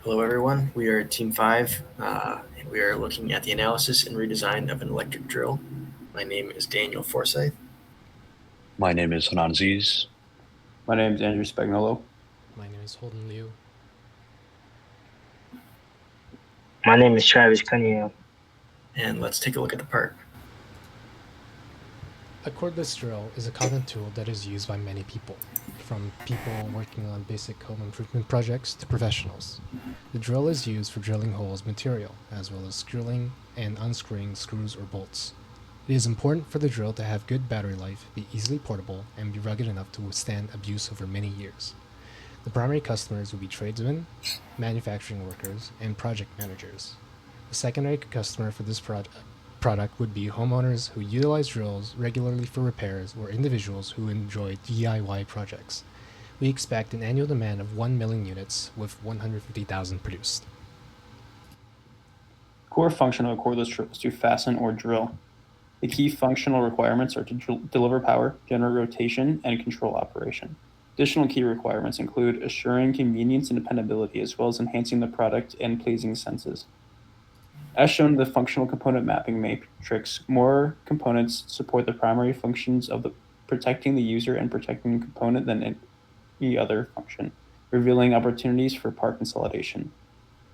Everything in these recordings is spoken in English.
Hello, everyone. We are Team 5, and we are looking at the analysis and redesign of an electric drill. My name is Daniel Forsyth. My name is Hanan Aziz. My name is Andrew Spagnolo. My name is Holden Liu. My name is Travis Cunningham. And let's take a look at the part. A cordless drill is a common tool that is used by many people, from people working on basic home improvement projects to professionals. The drill is used for drilling holes material, as well as screwing and unscrewing screws or bolts. It is important for the drill to have good battery life, be easily portable, and be rugged enough to withstand abuse over many years. The primary customers will be tradesmen, manufacturing workers, and project managers. The secondary customer for this product would be homeowners who utilize drills regularly for repairs or individuals who enjoy DIY projects. We expect an annual demand of 1 million units with 150,000 produced. Core function of a cordless drill is to fasten or drill. The key functional requirements are to deliver power, generate rotation, and control operation. Additional key requirements include assuring convenience and dependability, as well as enhancing the product and pleasing senses. As shown in the functional component mapping matrix, more components support the primary functions of protecting the user and protecting the component than any other function, revealing opportunities for part consolidation.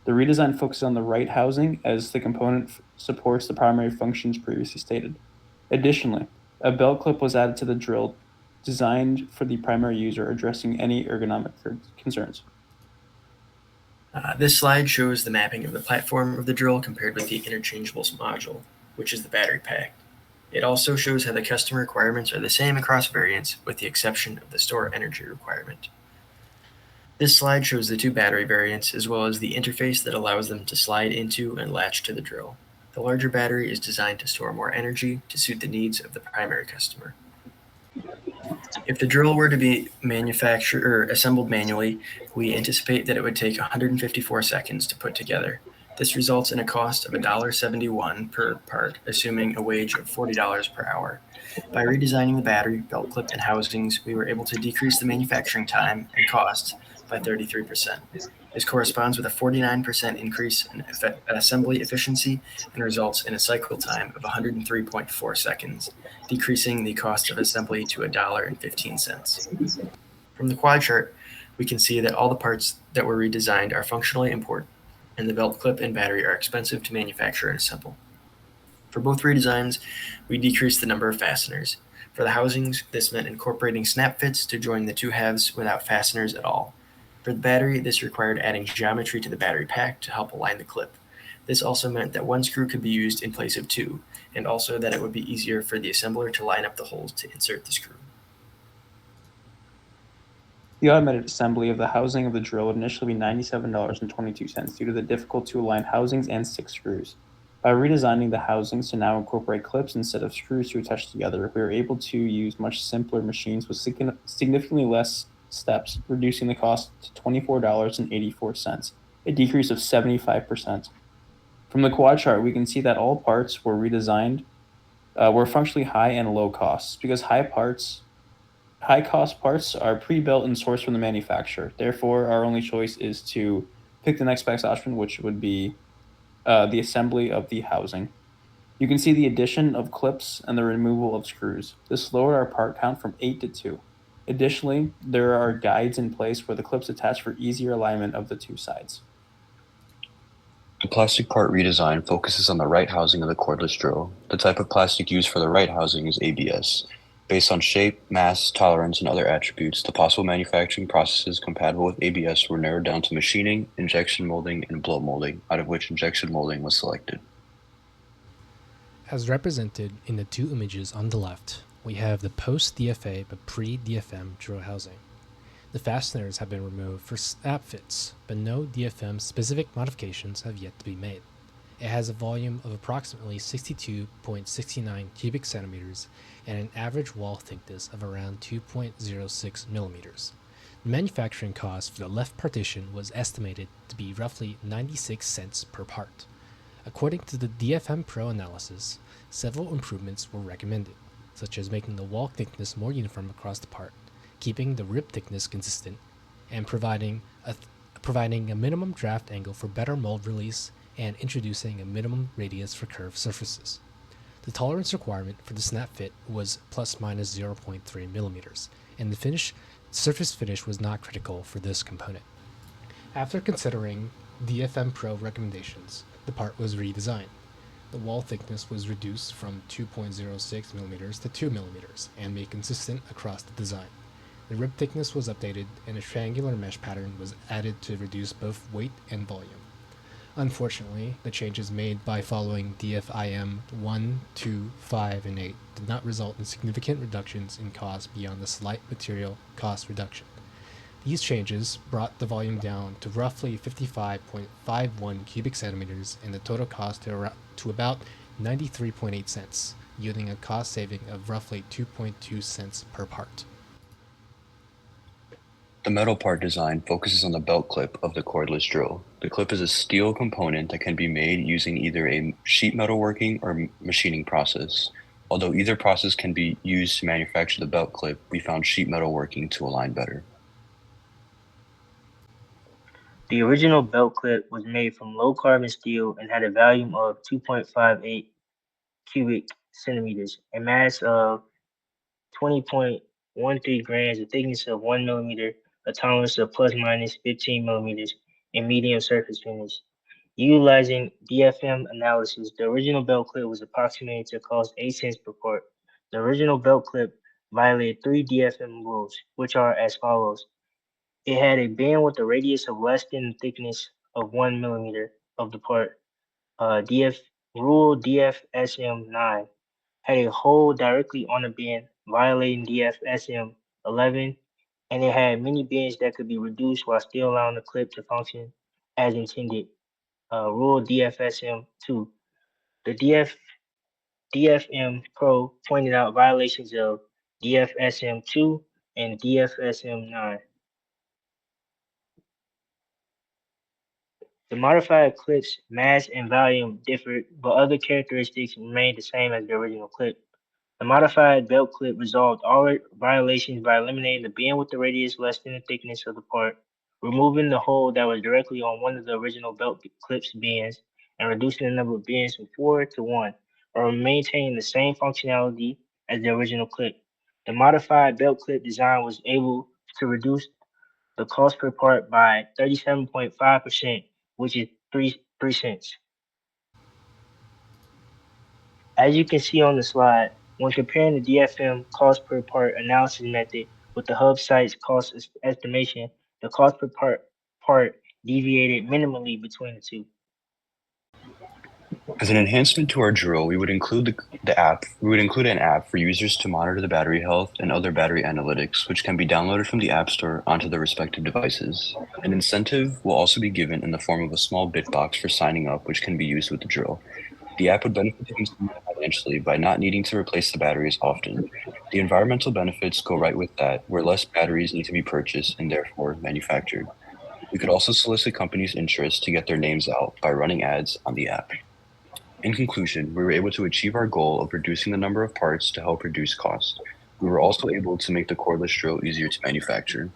The redesign focuses on the right housing as the component supports the primary functions previously stated. Additionally, a belt clip was added to the drill designed for the primary user, addressing any ergonomic concerns. This slide shows the mapping of the platform of the drill compared with the interchangeables module, which is the battery pack. It also shows how the customer requirements are the same across variants, with the exception of the store energy requirement. This slide shows the two battery variants, as well as the interface that allows them to slide into and latch to the drill. The larger battery is designed to store more energy to suit the needs of the primary customer. If the drill were to be manufactured or assembled manually, we anticipate that it would take 154 seconds to put together. This results in a cost of $1.71 per part, assuming a wage of $40 per hour. By redesigning the battery, belt clip, and housings, we were able to decrease the manufacturing time and costs by 33%. This corresponds with a 49% increase in assembly efficiency and results in a cycle time of 103.4 seconds, decreasing the cost of assembly to $1.15. From the quad chart, we can see that all the parts that were redesigned are functionally important, and the belt clip and battery are expensive to manufacture and assemble. For both redesigns, we decreased the number of fasteners. For the housings, this meant incorporating snap fits to join the two halves without fasteners at all. For the battery, this required adding geometry to the battery pack to help align the clip. This also meant that one screw could be used in place of two, and also that it would be easier for the assembler to line up the holes to insert the screw. The automated assembly of the housing of the drill would initially be $97.22 due to the difficult to align housings and 6 screws. By redesigning the housings to now incorporate clips instead of screws to attach together, we were able to use much simpler machines with significantly less steps, reducing the cost to $24.84, a decrease of 75%. From the quad chart, we can see that all parts were redesigned, were functionally high and low costs, because high cost parts are pre-built and sourced from the manufacturer. Therefore, our only choice is to pick the next best option, which would be the assembly of the housing. You can see the addition of clips and the removal of screws. This lowered our part count from 8 to 2. Additionally, there are guides in place where the clips attach for easier alignment of the two sides. The plastic part redesign focuses on the right housing of the cordless drill. The type of plastic used for the right housing is ABS. Based on shape, mass, tolerance, and other attributes, the possible manufacturing processes compatible with ABS were narrowed down to machining, injection molding, and blow molding, out of which injection molding was selected. As represented in the two images on the left, we have the post-DFA but pre-DFM drill housing. The fasteners have been removed for snap fits, but no DFM specific modifications have yet to be made. It has a volume of approximately 62.69 cubic centimeters and an average wall thickness of around 2.06 millimeters. The manufacturing cost for the left partition was estimated to be roughly 96 cents per part. According to the DfM Pro analysis, several improvements were recommended, such as making the wall thickness more uniform across the part, keeping the rib thickness consistent, and providing providing a minimum draft angle for better mold release and introducing a minimum radius for curved surfaces. The tolerance requirement for the snap fit was plus minus 0.3 millimeters, and the surface finish was not critical for this component. After considering DfM Pro recommendations, the part was redesigned. The wall thickness was reduced from 2.06 millimeters to 2 millimeters and made consistent across the design. The rib thickness was updated and a triangular mesh pattern was added to reduce both weight and volume. Unfortunately, the changes made by following DfIM 1, 2, 5, and 8 did not result in significant reductions in cost beyond the slight material cost reduction. These changes brought the volume down to roughly 55.51 cubic centimeters and the total cost to about 93.8 cents, yielding a cost saving of roughly 2.2 cents per part. The metal part design focuses on the belt clip of the cordless drill. The clip is a steel component that can be made using either a sheet metalworking or machining process. Although either process can be used to manufacture the belt clip, we found sheet metalworking to align better. The original belt clip was made from low carbon steel and had a volume of 2.58 cubic centimeters, a mass of 20.13 grams, a thickness of 1 millimeter, a tolerance of plus minus 15 millimeters, and medium surface finish. Utilizing DfM analysis, the original belt clip was approximated to cost 8 cents per part. The original belt clip violated 3 DfM rules, which are as follows. It had a band with a radius of less than the thickness of 1 millimeter of the part. Rule DfSM 9 had a hole directly on the band, violating DfSM 11, and it had many bands that could be reduced while still allowing the clip to function as intended. Rule DfSM 2. The DfM Pro pointed out violations of DfSM 2 and DfSM 9. The modified clip's mass and volume differed, but other characteristics remained the same as the original clip. The modified belt clip resolved all violations by eliminating the band with the radius less than the thickness of the part, removing the hole that was directly on one of the original belt clip's bands, and reducing the number of bands from 4 to 1, or maintaining the same functionality as the original clip. The modified belt clip design was able to reduce the cost per part by 37.5%, which is 3 cents. As you can see on the slide, when comparing the DfM cost per part analysis method with the hub site's cost estimation, the cost per part deviated minimally between the two. As an enhancement to our drill, we would include an app for users to monitor the battery health and other battery analytics, which can be downloaded from the App Store onto their respective devices. An incentive will also be given in the form of a small bit box for signing up, which can be used with the drill. The app would benefit the consumer financially by not needing to replace the batteries often. The environmental benefits go right with that, where less batteries need to be purchased and therefore manufactured. We could also solicit companies' interest to get their names out by running ads on the app. In conclusion, we were able to achieve our goal of reducing the number of parts to help reduce costs. We were also able to make the cordless drill easier to manufacture.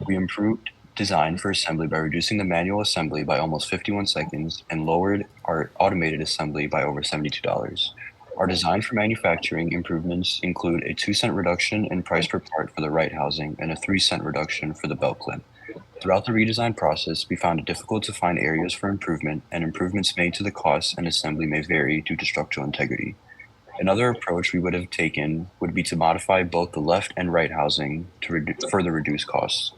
We improved design for assembly by reducing the manual assembly by almost 51 seconds and lowered our automated assembly by over $72. Our design for manufacturing improvements include a 2-cent reduction in price per part for the right housing and a 3-cent reduction for the belt clip. Throughout the redesign process, we found it difficult to find areas for improvement, and improvements made to the costs and assembly may vary due to structural integrity. Another approach we would have taken would be to modify both the left and right housing to further reduce costs.